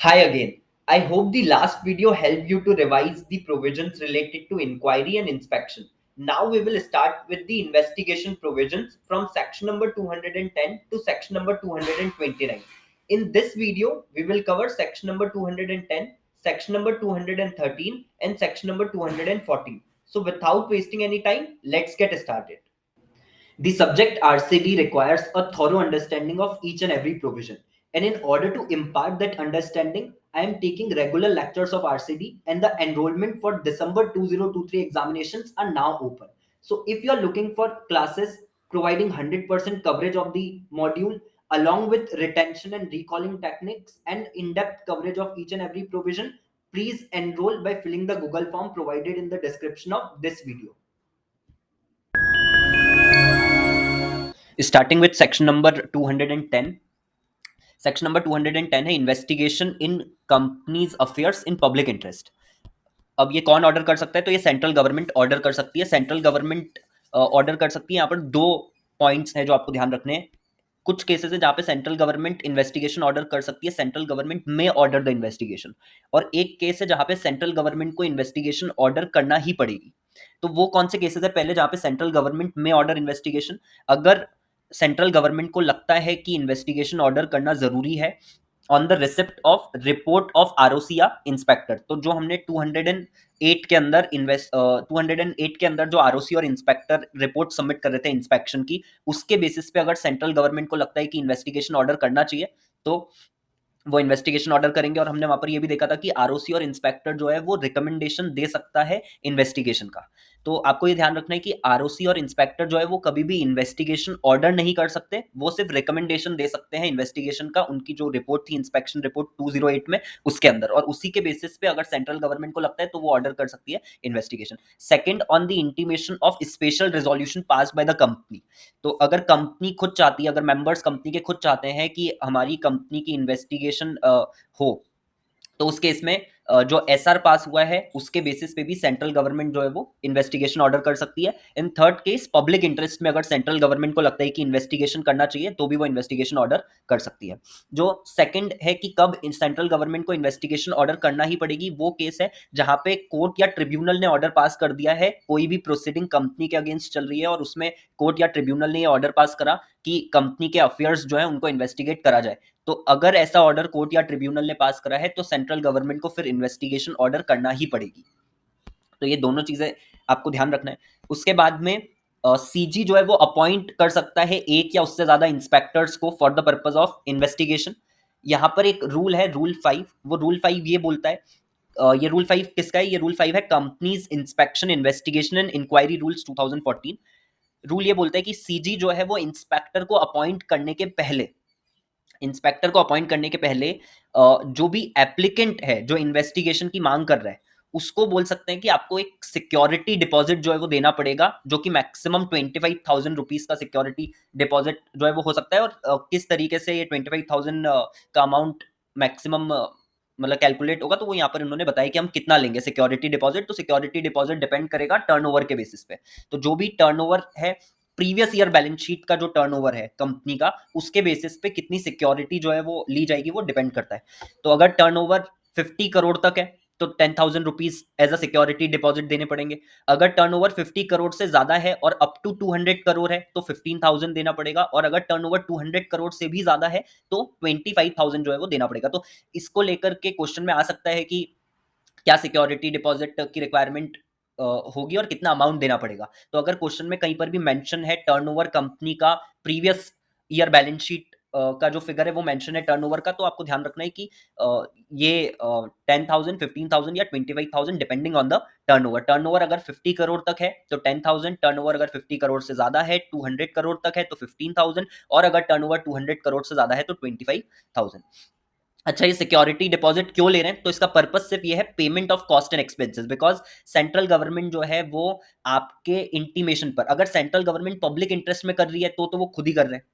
Hi again. I hope the last video helped you to revise the provisions related to inquiry and inspection. Now we will start with the investigation provisions from section number 210 to section number 229. In this video, we will cover section number 210, section number 213 and section number 214. So without wasting any time, let's get started. The subject RCD requires a thorough understanding of each and every provision. And in order to impart that understanding, I am taking regular lectures of RCD, and the enrollment for December 2023 examinations are now open. So if you are looking for classes providing 100% coverage of the module along with retention and recalling techniques and in-depth coverage of each and every provision, please enroll by filling the Google form provided in the description of this video. Starting with section number 210. Section number 210 है investigation in companies affairs in public interest. अब ये कौन order कर सकता है? तो ये central government order कर सकती है. सेंट्रल गवर्नमेंट ऑर्डर कर सकती है. यहाँ पर दो पॉइंट्स हैं जो आपको ध्यान रखने हैं. कुछ केसेस है जहां पे सेंट्रल गवर्नमेंट इन्वेस्टिगेशन ऑर्डर कर सकती है. सेंट्रल गवर्नमेंट में ऑर्डर द इन्वेस्टिगेशन. और एक केस है जहां पे सेंट्रल गवर्नमेंट को इन्वेस्टिगेशन ऑर्डर करना ही पड़ेगी. तो वो कौन से केसेस है? पहले जहां पे सेंट्रल गवर्नमेंट में ऑर्डर इन्वेस्टिगेशन. अगर सेंट्रल गवर्नमेंट को लगता है कि इन्वेस्टिगेशन ऑर्डर करना जरूरी है on the receipt of report of ROC या इंस्पेक्टर. तो जो हमने 208 के अंदर 208 के अंदर जो आरओसी और इंस्पेक्टर रिपोर्ट सबमिट कर रहे थे इंस्पेक्शन की, उसके बेसिस पे अगर सेंट्रल गवर्नमेंट को लगता है कि इन्वेस्टिगेशन ऑर्डर करना चाहिए तो वो इन्वेस्टिगेशन ऑर्डर करेंगे. और हमने वहां पर ये भी देखा था कि आरओसी और इंस्पेक्टर जो है वो रिकमेंडेशन दे सकता है इन्वेस्टिगेशन का. तो आपको ये ध्यान रखना है कि आरओसी और इंस्पेक्टर जो है वो कभी भी इन्वेस्टिगेशन ऑर्डर नहीं कर सकते. वो सिर्फ रिकमेंडेशन दे सकते हैं इन्वेस्टिगेशन का. उनकी जो रिपोर्ट थी इंस्पेक्शन रिपोर्ट 208 में उसके अंदर, और उसी के बेसिस पे अगर सेंट्रल गवर्नमेंट को लगता है तो वो ऑर्डर कर सकती है investigation. Second, on the intimation of special resolution pass by the company. तो अगर कंपनी खुद चाहती है, अगर मेंबर्स कंपनी के खुद चाहते हैं कि हमारी कंपनी की इन्वेस्टिगेशन हो, तो उस केस में जो एसआर पास हुआ है उसके बेसिस पे भी सेंट्रल गवर्नमेंट जो है वो इन्वेस्टिगेशन ऑर्डर कर सकती है. In third case, public interest में अगर सेंट्रल गवर्नमेंट को लगता है कि इन्वेस्टिगेशन करना चाहिए तो भी वो इन्वेस्टिगेशन ऑर्डर कर सकती है. जो सेकंड है कि कब सेंट्रल गवर्नमेंट को इन्वेस्टिगेशन ऑर्डर करना ही पड़ेगी, वो केस है जहां पे कोर्ट या ट्रिब्यूनल ने ऑर्डर पास कर दिया है. कोई भी प्रोसीडिंग कंपनी के अगेंस्ट चल रही है और उसमें कोर्ट या ट्रिब्यूनल ने ऑर्डर पास करा कि कंपनी के अफेयर्स जो है उनको इन्वेस्टिगेट करा जाए. तो अगर ऐसा ऑर्डर कोर्ट या ट्रिब्यूनल ने पास करा है तो सेंट्रल गवर्नमेंट को फिर इन्वेस्टिगेशन ऑर्डर करना ही पड़ेगी. तो ये दोनों चीजें आपको ध्यान रखना है. उसके बाद में सीजी जो है वो अपॉइंट कर सकता है एक या उससे ज्यादा इंस्पेक्टर्स को for the purpose of investigation. यहाँ पर एक रूल है, रूल 5. वो रूल 5 ये बोलता है, ये रूल 5 किसका है? ये रूल 5 है companies inspection investigation and inquiry rules 2014. Rule ये बोलता है कि सीजी जो है वो इंस्पेक्टर को अपॉइंट करने के पहले, इंस्पेक्टर को अपॉइंट करने के पहले जो भी एप्लीकेंट है जो इन्वेस्टिगेशन की मांग कर रहा है उसको बोल सकते हैं कि आपको एक सिक्योरिटी डिपॉजिट जो है वो देना पड़ेगा, जो कि मैक्सिमम 25,000 रुपीज का सिक्योरिटी डिपॉजिट जो है वो हो सकता है. और किस तरीके से ये 25,000 का अमाउंट मैक्सिमम मतलब कैलकुलेट होगा, तो वो यहाँ पर उन्होंने बताया कि हम कितना लेंगे सिक्योरिटी डिपॉजिट. तो सिक्योरिटी डिपॉजिट डिपेंड करेगा टर्नओवर के बेसिस पे. तो जो भी टर्नओवर है, प्रीवियस ईयर बैलेंस शीट का जो टर्नओवर है कंपनी का, उसके बेसिस पे कितनी सिक्योरिटी जो है वो ली जाएगी वो डिपेंड करता है. तो अगर टर्नओवर 50 करोड़ तक है तो 10,000 rupees as a security deposit देने पड़ेंगे. अगर टर्नओवर 50 करोड़ से ज्यादा है और अप टू 200 करोड़ है तो 15,000 देना पड़ेगा. और अगर टर्नओवर 200 करोड़ से भी ज्यादा है तो 25,000 जो है वो देना पड़ेगा. तो इसको लेकर के क्वेश्चन में आ सकता है कि क्या सिक्योरिटी डिपॉजिट की रिक्वायरमेंट होगी और कितना अमाउंट देना पड़ेगा. तो अगर क्वेश्चन में कहीं पर भी मेंशन है टर्नओवर कंपनी का प्रीवियस ईयर बैलेंस शीट का जो फिगर है वो मेंशन है टर्नओवर का, तो आपको ध्यान रखना है कि ये 10,000, 15,000 या 25,000 depending on the turnover. Turnover अगर 50 करोड़ तक है तो 10,000, टर्नओवर अगर 50 करोड़ से ज्यादा है 200 करोड़ तक है तो 15,000, और अगर टर्नओवर 200 करोड़ से ज्यादा है तो 25,000. अच्छा, ये सिक्योरिटी डिपॉजिट क्यों ले रहे हैं? तो इसका पर्पस सिर्फ ये है payment of cost and expenses. Because central government जो है वो आपके इंटीमेशन पर, अगर सेंट्रल गवर्नमेंट पब्लिक इंटरेस्ट में कर रही है तो वो खुद ही कर रहे हैं.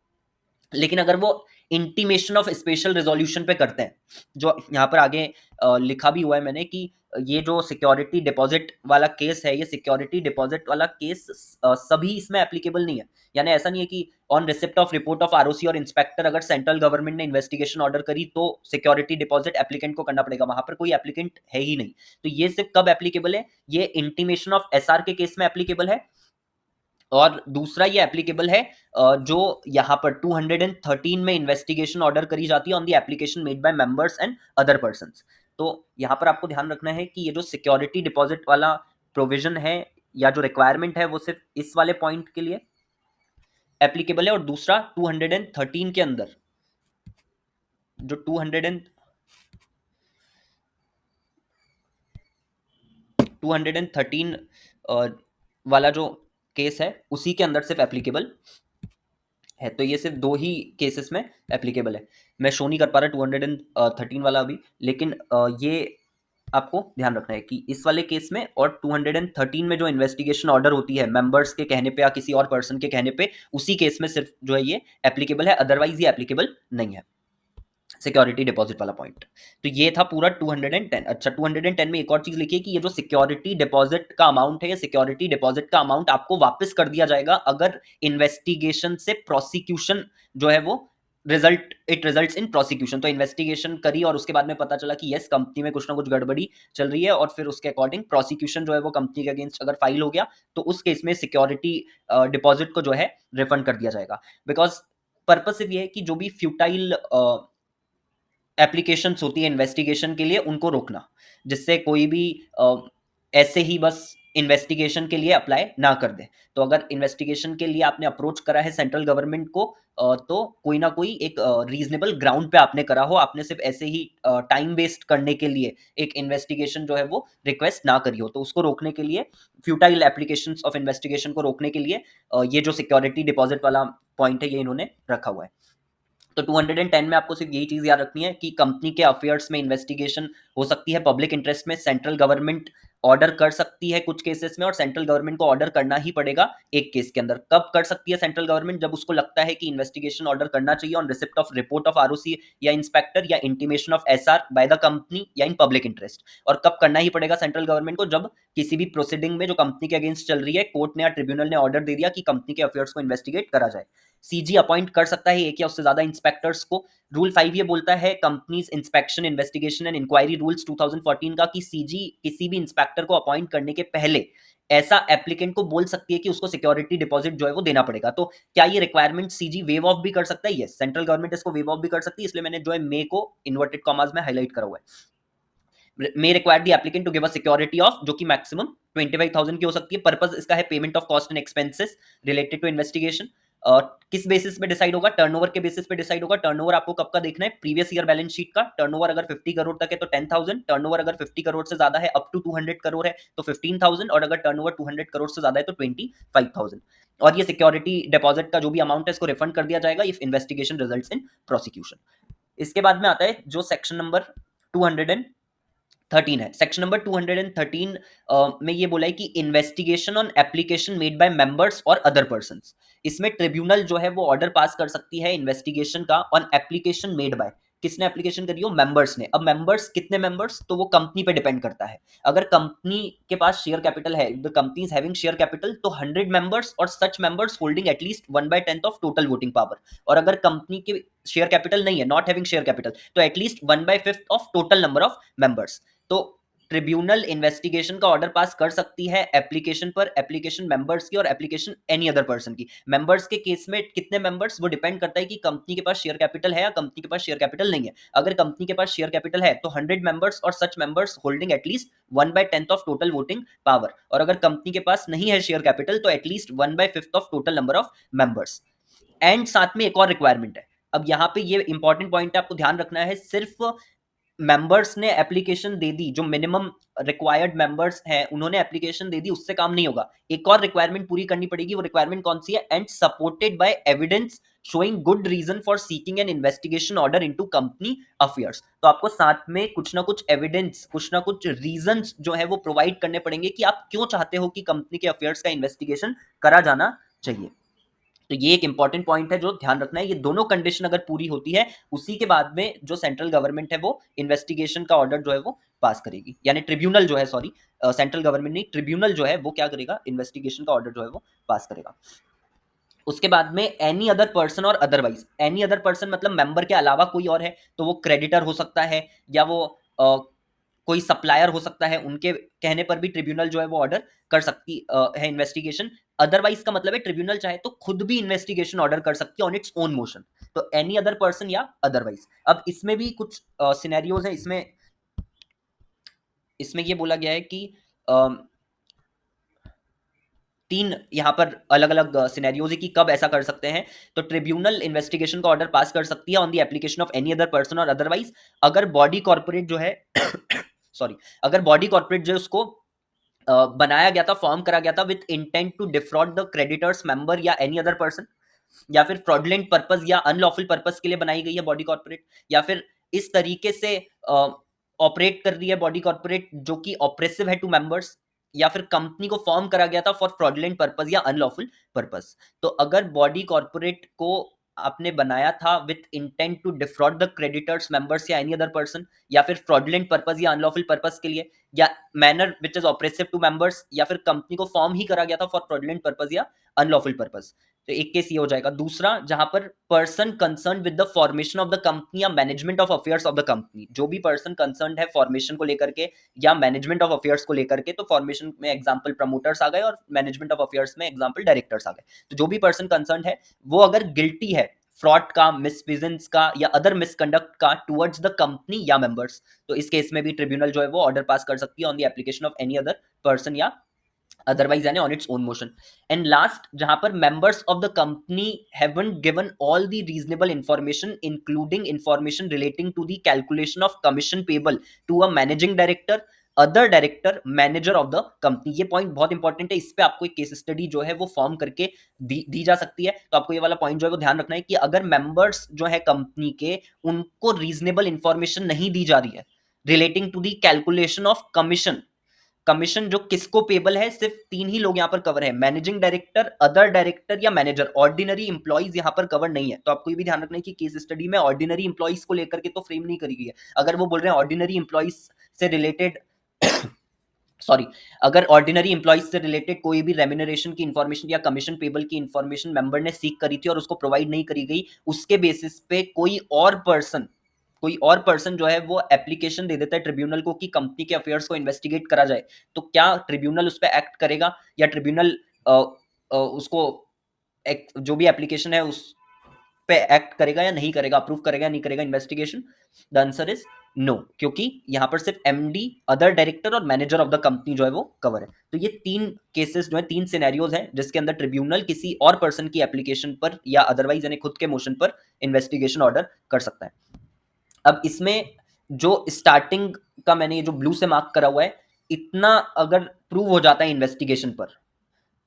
लेकिन अगर वो इंटीमेशन ऑफ स्पेशल रेजोल्यूशन पे करते हैं, जो यहाँ पर आगे लिखा भी हुआ है मैंने कि ये जो सिक्योरिटी डिपॉजिट वाला केस है, ये सिक्योरिटी डिपॉजिट वाला केस सभी इसमें एप्लीकेबल नहीं है। यानी ऐसा नहीं है कि on receipt of report of ROC और इंस्पेक्टर अगर सेंट्रल गवर्नमेंट ने इन्वेस्टिगेशन ऑर्डर करी तो सिक्योरिटी डिपॉजिट एप्लीकेंट को करना पड़ेगा, वहां पर कोई एप्लीकेंट है ही नहीं। तो ये सिर्फ कब एप्लीकेबल है, ये इंटीमेशन ऑफ एसआर के केस में एप्लीकेबल है। और दूसरा ये एप्लीकेबल है जो यहाँ पर 213 में इन्वेस्टिगेशन ऑर्डर करी जाती है on the application made by members and other persons. तो यहाँ पर आपको ध्यान रखना है कि ये जो सिक्योरिटी डिपॉजिट वाला प्रोविजन है या जो रिक्वायरमेंट है वो सिर्फ इस वाले पॉइंट के लिए एप्लीकेबल है। और दूसरा 213 के अंदर जो 213 वाला जो केस है उसी के अंदर सिर्फ एप्लीकेबल है। तो ये सिर्फ दो ही केसेस में एप्लीकेबल है। मैं शो नहीं कर पा रहा 213 वाला अभी, लेकिन ये आपको ध्यान रखना है कि इस वाले केस में और 213 में जो इन्वेस्टिगेशन ऑर्डर होती है मेंबर्स के कहने पे या किसी और पर्सन के कहने पे, उसी केस में सिर्फ जो है ये एप्लीकेबल है, अदरवाइज ये एप्लीकेबल नहीं है सिक्योरिटी डिपॉजिट वाला पॉइंट। तो ये था पूरा 210। अच्छा, 210 में एक और चीज लिखिए कि ये जो सिक्योरिटी डिपॉजिट का अमाउंट है, ये सिक्योरिटी डिपॉजिट का अमाउंट आपको वापस कर दिया जाएगा अगर इन्वेस्टिगेशन से प्रोसिक्यूशन जो है वो इट रिजल्ट्स इन प्रोसिक्यूशन। तो इन्वेस्टिगेशन करी और उसके बाद में पता चला कि यस कंपनी में कुछ ना कुछ गड़बड़ी चल रही है और फिर उसके अकॉर्डिंग प्रोसिक्यूशन जो है वो कंपनी के अगेंस्ट अगर फाइल हो गया तो उस केस में सिक्योरिटी डिपॉजिट को जो है रिफंड कर दिया जाएगा। बिकॉज पर्पज सिर्फ ये है कि जो भी फ्यूटाइल एप्लीकेशंस होती है इन्वेस्टिगेशन के लिए उनको रोकना, जिससे कोई भी ऐसे ही बस इन्वेस्टिगेशन के लिए अप्लाई ना कर दे। तो अगर इन्वेस्टिगेशन के लिए आपने अप्रोच करा है सेंट्रल गवर्नमेंट को तो कोई ना कोई एक रीजनेबल ग्राउंड पे आपने करा हो, आपने सिर्फ ऐसे ही टाइम वेस्ट करने के लिए एक इन्वेस्टिगेशन जो है वो रिक्वेस्ट ना करी हो। तो उसको रोकने के लिए, फ्यूटाइल एप्लीकेशंस ऑफ इन्वेस्टिगेशन को रोकने के लिए ये जो सिक्योरिटी डिपॉजिट वाला पॉइंट है ये इन्होंने रखा हुआ है। तो 210 में आपको सिर्फ यही चीज याद रखनी है कि कंपनी के अफेयर्स में इन्वेस्टिगेशन हो सकती है पब्लिक इंटरेस्ट में, सेंट्रल गवर्नमेंट ऑर्डर कर सकती है कुछ केसेस में और सेंट्रल गवर्नमेंट को ऑर्डर करना ही पड़ेगा एक केस के अंदर। कब कर सकती है सेंट्रल गवर्नमेंट? जब उसको लगता है कि इन्वेस्टिगेशन ऑर्डर करना चाहिए on receipt of report of ROC या इंस्पेक्टर या intimation of SR by the company या इन पब्लिक इंटरेस्ट। और कब करना ही पड़ेगा सेंट्रल गवर्नमेंट को? जब किसी भी प्रोसीडिंग में जो कंपनी के अगेंस्ट चल रही है, कोर्ट ने या ट्रिब्यूनल ने ऑर्डर दे दिया कि कंपनी के अफेयर्स को इन्वेस्टिगेट करा जाए। सीजी अपॉइंट कर सकता है एक या उससे ज्यादा इंस्पेक्टर्स को। रूल 5 ये बोलता है companies inspection investigation and inquiry rules 2014 का कि सीजी किसी भी इंस्पेक्टर को अपॉइंट करने के पहले ऐसा एप्लीकेंट को बोल सकती है कि उसको सिक्योरिटी डिपॉजिट जो है वो देना पड़ेगा। तो क्या ये रिक्वायरमेंट सीजी वेव ऑफ भी कर सकता है? यस, सेंट्रल गवर्नमेंट इसको वेव ऑफ भी कर सकती है, इसलिए मैंने जो है मे को इन्वर्टेड कॉमास में हाईलाइट करा हुआ है। May require the applicant to give a security of, जो कि मैक्सिमम 25,000 की हो सकती है। पर्पज इसका है payment of cost and expenses related to investigation. किस बेसिस पे डिसाइड होगा? टर्नओवर के बेसिस पे डिसाइड होगा। टर्नओवर आपको कब का देखना है? प्रीवियस ईयर बैलेंस शीट का। टर्नओवर अगर 50 करोड़ तक है तो 10,000, टर्नओवर अगर 50 करोड़ से ज्यादा है अप टू 200 करोड़ है तो 15,000, और अगर टर्नओवर 200 करोड़ से ज्यादा है तो 25,000। और ये सिक्योरिटी डिपॉजिट का जो भी अमाउंट है इसको रिफंड कर दिया जाएगा if investigation results in prosecution. इसके बाद में आता है जो सेक्शन नंबर 213 है। सेक्शन नंबर 213 में ये बोला है कि investigation on application made by members और अदर पर्संस। इसमें ट्रिब्यूनल जो है वो ऑर्डर पास कर सकती है इन्वेस्टिगेशन का ऑन एप्लीकेशन मेड बाय, किसने एप्लीकेशन करी हो? मेंबर्स ने। अब मेंबर्स कितने मेंबर्स? तो वो कंपनी पे डिपेंड करता है। अगर कंपनी के पास शेयर कैपिटल है, the company is having share capital, तो 100 मेंबर्स और such members holding at least 1/10 of total voting power. और अगर कंपनी के शेयर कैपिटल नहीं है, नॉट हैविंग शेयर कैपिटल, तो at least 1/5 of total number of members. तो ट्रिब्यूनल इन्वेस्टिगेशन का ऑर्डर पास कर सकती है एप्लीकेशन पर, एप्लीकेशन मेंबर्स की और एप्लीकेशन एनी अदर पर्सन की। मेंबर्स के केस में कितने मेंबर्स, वो डिपेंड करता है कि कंपनी के पास शेयर कैपिटल है या कंपनी के पास शेयर कैपिटल नहीं है। अगर कंपनी के पास शेयर कैपिटल है तो 100 मेंबर्स और such members holding at least 1/10 of total voting power. और अगर कंपनी के पास नहीं है शेयर कैपिटल तो at least 1/5 of total number of members. And साथ में एक और रिक्वायरमेंट है। अब यहाँ पे ये इंपॉर्टेंट पॉइंट है, आपको ध्यान रखना है। सिर्फ मेंबर्स ने एप्लीकेशन दे दी, जो मिनिमम रिक्वायर्ड मेंबर्स हैं उन्होंने एप्लीकेशन दे दी, उससे काम नहीं होगा। एक और रिक्वायरमेंट पूरी करनी पड़ेगी। वो रिक्वायरमेंट कौन सी है? And supported by evidence showing good reason for seeking an investigation order into company affairs. तो आपको साथ में कुछ ना कुछ एविडेंस, कुछ ना कुछ रीजंस जो है वो प्रोवाइड करने पड़ेंगे कि आप क्यों चाहते हो कि कंपनी के अफेयर्स का इन्वेस्टिगेशन करा जाना चाहिए। तो ये एक इंपॉर्टेंट पॉइंट है जो ध्यान रखना है, ये दोनों कंडीशन अगर पूरी होती है उसी के बाद में जो सेंट्रल गवर्नमेंट है वो इन्वेस्टिगेशन का ऑर्डर जो है वो पास करेगी, यानी ट्रिब्यूनल जो है, सॉरी सेंट्रल गवर्नमेंट नहीं, ट्रिब्यूनल जो है वो क्या करेगा, इन्वेस्टिगेशन का ऑर्डर जो है वो पास करेगा। उसके बाद में एनी अदर पर्सन और अदरवाइज, एनी अदर पर्सन मतलब मेंबर के अलावा कोई और है, तो वो क्रेडिटर हो सकता है या वो कोई सप्लायर हो सकता है, उनके कहने पर भी ट्रिब्यूनल जो है वो ऑर्डर कर सकती है इन्वेस्टिगेशन। अदरवाइज का मतलब है ट्रिब्यूनल चाहे तो खुद भी इन्वेस्टिगेशन ऑर्डर कर सकती है ऑन इट्स ओन मोशन, तो एनी अदर पर्सन या अदरवाइज। अब इसमें भी कुछ सिनेरियोज हैं, इसमें इसमें ये बोला गया है कि तीन यहाँ पर अलग अलग सिनेरियोज है कि कब ऐसा कर सकते हैं। तो ट्रिब्यूनल इन्वेस्टिगेशन का ऑर्डर पास कर सकती है on the application of any other person और अदरवाइज, अगर बॉडी कॉर्पोरेट जो है सॉरी, अगर बॉडी कॉर्पोरेट जो उसको बनाया गया था, फॉर्म करा गया था with intent to defraud the creditors member या एनी अदर पर्सन, या फिर फ्रॉडलेंट पर्पस या अनलॉफुल पर्पस के लिए बनाई गई है बॉडी कॉर्पोरेट, या फिर इस तरीके से ऑपरेट कर रही है बॉडी कॉर्पोरेट जो कि ऑपरेसिव है टू मेंबर्स, या फिर कंपनी को फॉर्म करा गया था फॉर फ्रॉडलेंट पर्पस या अनलॉफुल पर्पस। तो अगर बॉडी कॉर्पोरेट को आपने बनाया था with intent to defraud the creditors members या एनी अदर पर्सन, या फिर फ्रॉडलेंट पर्पस या अनलॉफुल पर्पस के लिए, या manner which is oppressive to members, या फिर कंपनी को फॉर्म ही करा गया था फॉर फ्रॉडलेंट पर्पस या अनलॉफुल पर्पस, तो एक केस ये हो जाएगा। दूसरा, जहां पर person concern with the formation of the company या management of affairs of the company, जो भी पर्सन कंसर्न है फॉर्मेशन को लेकर के या मैनेजमेंट ऑफ अफेयर्स को लेकर के, तो फॉर्मेशन में एग्जांपल प्रमोटर्स आ गए और मैनेजमेंट ऑफ अफेयर्स में एग्जांपल डायरेक्टर्स आ गए। तो जो भी पर्सन कंसर्न है वो अगर गिल्टी है फ्रॉड का, मिसफिजेंस का या अदर मिसकंडक्ट का टुवर्ड्स द कंपनी या मेंबर्स, तो इस केस में भी ट्रिब्यूनल जो है वो ऑर्डर पास कर सकती है on the application of any other person या otherwise यानी on its own motion. And last, जहां पर members of the company haven't given all the reasonable information including information relating to the calculation of commission payable to a managing director, other director, manager of the company. ये point बहुत important है, इस पे आपको एक case study जो है वो फॉर्म करके दी जा सकती है। तो आपको ये वाला पॉइंट जो है वो ध्यान रखना है कि अगर मेंबर्स जो है कंपनी के, उनको रीजनेबल इंफॉर्मेशन नहीं दी जा रही है relating to the calculation of commission, commission जो किसको पेबल है, सिर्फ तीन ही लोग यहां पर कवर है, मैनेजिंग डायरेक्टर, अदर डायरेक्टर या मैनेजर, ऑर्डिनरी इंप्लॉइज यहां पर कवर नहीं है। तो आपको ये भी ध्यान रखना है कि केस स्टडी में ऑर्डिनरी इंप्लॉइज को लेकर के तो फ्रेम नहीं करी गई है। अगर वो बोल रहे हैं ऑर्डिनरी इंप्लॉइज से रिलेटेड सॉरी, अगर ऑर्डिनरी इंप्लॉइज से रिलेटेड कोई भी रेम्यूनरेशन की इंफॉर्मेशन या कमीशन पेबल की इंफॉर्मेशन मेंबर ने सीख करी थी और उसको प्रोवाइड नहीं करी गई, उसके बेसिस पे कोई और पर्सन जो है वो एप्लीकेशन दे देता है ट्रिब्यूनल को कि कंपनी के अफेयर्स को इन्वेस्टिगेट करा जाए, तो क्या ट्रिब्यूनल उस पर एक्ट करेगा या ट्रिब्यूनल उसको जो भी एप्लीकेशन है उस पे एक्ट करेगा या नहीं करेगा, अप्रूव करेगा या नहीं करेगा investigation? The answer is no, क्योंकि यहां पर सिर्फ एमडी, अदर डायरेक्टर और मैनेजर ऑफ द कंपनी जो है वो कवर है। तो ये तीन केसेस जो है, तीन सिनेरियोज हैं जिसके अंदर ट्रिब्यूनल किसी और पर्सन की एप्लीकेशन पर या अदरवाइज यानी खुद के मोशन पर इन्वेस्टिगेशन ऑर्डर कर सकता है। अब इसमें जो स्टार्टिंग का मैंने ये जो ब्लू से मार्क करा हुआ है, इतना अगर प्रूव हो जाता है इन्वेस्टिगेशन पर,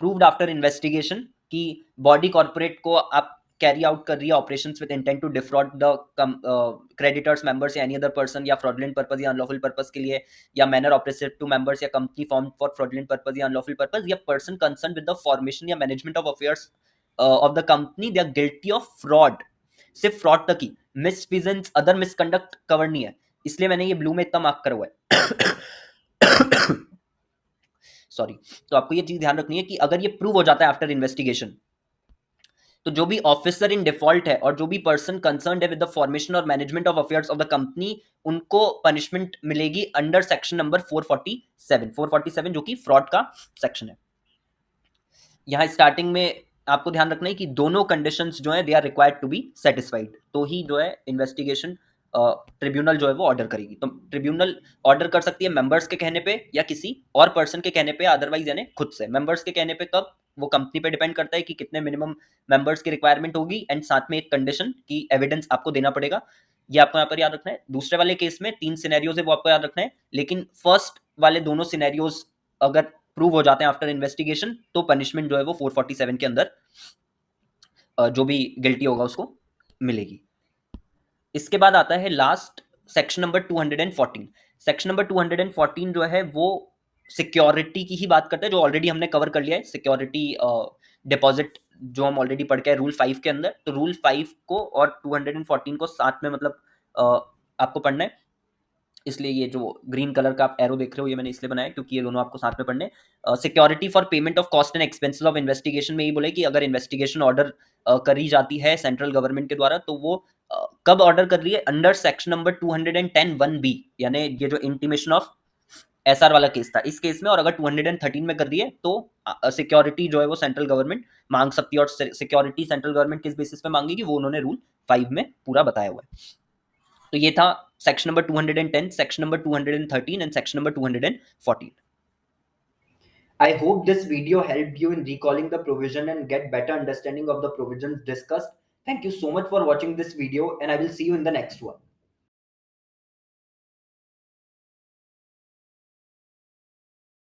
प्रूव्ड आफ्टर इन्वेस्टिगेशन कि बॉडी कॉर्पोरेट को आप कैरी आउट कर रही है operations with intent to defraud the creditors members या एनी अदर पर्सन, या फ्रॉडलेंट पर्पस या अनलॉफुल पर्पस के लिए, या मैनर ऑपरेसिव टू मेंबर्स या company form for fraudulent purpose या अनलॉफुल पर्पस, या person concern with the formation या management of affairs of the company they are guilty of fraud, सिर्फ fraud तक ही, मिसफिजेंस, अदर मिसकंडक्ट कवर नहीं है, इसलिए मैंने ये ब्लू में इतना मार्क करा हुआ है सॉरी। तो आपको ये चीज ध्यान रखनी है कि अगर ये प्रूव हो जाता है आफ्टर इन्वेस्टिगेशन, तो जो भी ऑफिसर इन डिफॉल्ट है और जो भी पर्सन कंसर्न है विद द फॉर्मेशन और management of affairs of the company, उनको पनिशमेंट मिलेगी अंडर सेक्शन नंबर 447 जो कि फ्रॉड का सेक्शन है। यहाँ स्टार्टिंग में आपको ध्यान रखना है कि दोनों कंडीशंस जो है they are required to be satisfied, तो ही जो है इन्वेस्टिगेशन ट्रिब्यूनल जो है वो ऑर्डर करेगी। तो ट्रिब्यूनल ऑर्डर कर सकती है मेंबर्स के कहने पे या किसी और पर्सन के कहने पे, अदरवाइज यानी खुद से। मेंबर्स के कहने पे कब, वो कंपनी पे डिपेंड करता है कि कितने मिनिमम मेंबर्स की रिक्वायरमेंट होगी, एंड साथ में एक कंडीशन की एविडेंस आपको देना पड़ेगा। ये आपको यहाँ पर याद रखना है। दूसरे वाले केस में 3 सिनेरियोज है वो आपको याद रखना है, लेकिन फर्स्ट वाले दोनों सिनेरियोज अगर प्रूव हो जाते हैं आफ्टर इन्वेस्टिगेशन, तो पनिशमेंट जो है वो 447 के अंदर जो भी गिल्टी होगा उसको मिलेगी। इसके बाद आता है last section number 214। Section number 214 जो है वो सिक्योरिटी की ही बात करता है, जो ऑलरेडी हमने कवर कर लिया है, सिक्योरिटी डिपॉजिट जो हम ऑलरेडी पढ़ के आए रूल 5 के अंदर, तो रूल 5 को और 214 को साथ में मतलब आपको पढ़ना है। इसलिए ये जो ग्रीन कलर का आप एरो देख रहे हो ये मैंने इसलिए बनाया क्योंकि ये दोनों आपको साथ में पढ़ने। Security for payment of cost and expenses of investigation में ये बोले कि अगर इन्वेस्टिगेशन ऑर्डर करी जाती है सेंट्रल गवर्नमेंट के द्वारा, तो वो कब ऑर्डर कर रही है, अंडर सेक्शन नंबर 210(1)(b), यानी ये जो इंटीमेशन ऑफ एसआर वाला केस था इस केस में, और अगर 213 में कर रही है तो सिक्योरिटी जो है वो सेंट्रल गवर्नमेंट मांग सकती है। और सिक्योरिटी सेंट्रल गवर्नमेंट किस बेसिस पे मांगेगी वो उन्होंने रूल 5 में पूरा बताया हुआ है। तो ये था section number 210, section number 213 and section number 214. I hope this video helped you in recalling the provision and get better understanding of the provisions discussed. Thank you so much for watching this video, and I will see you in the next one.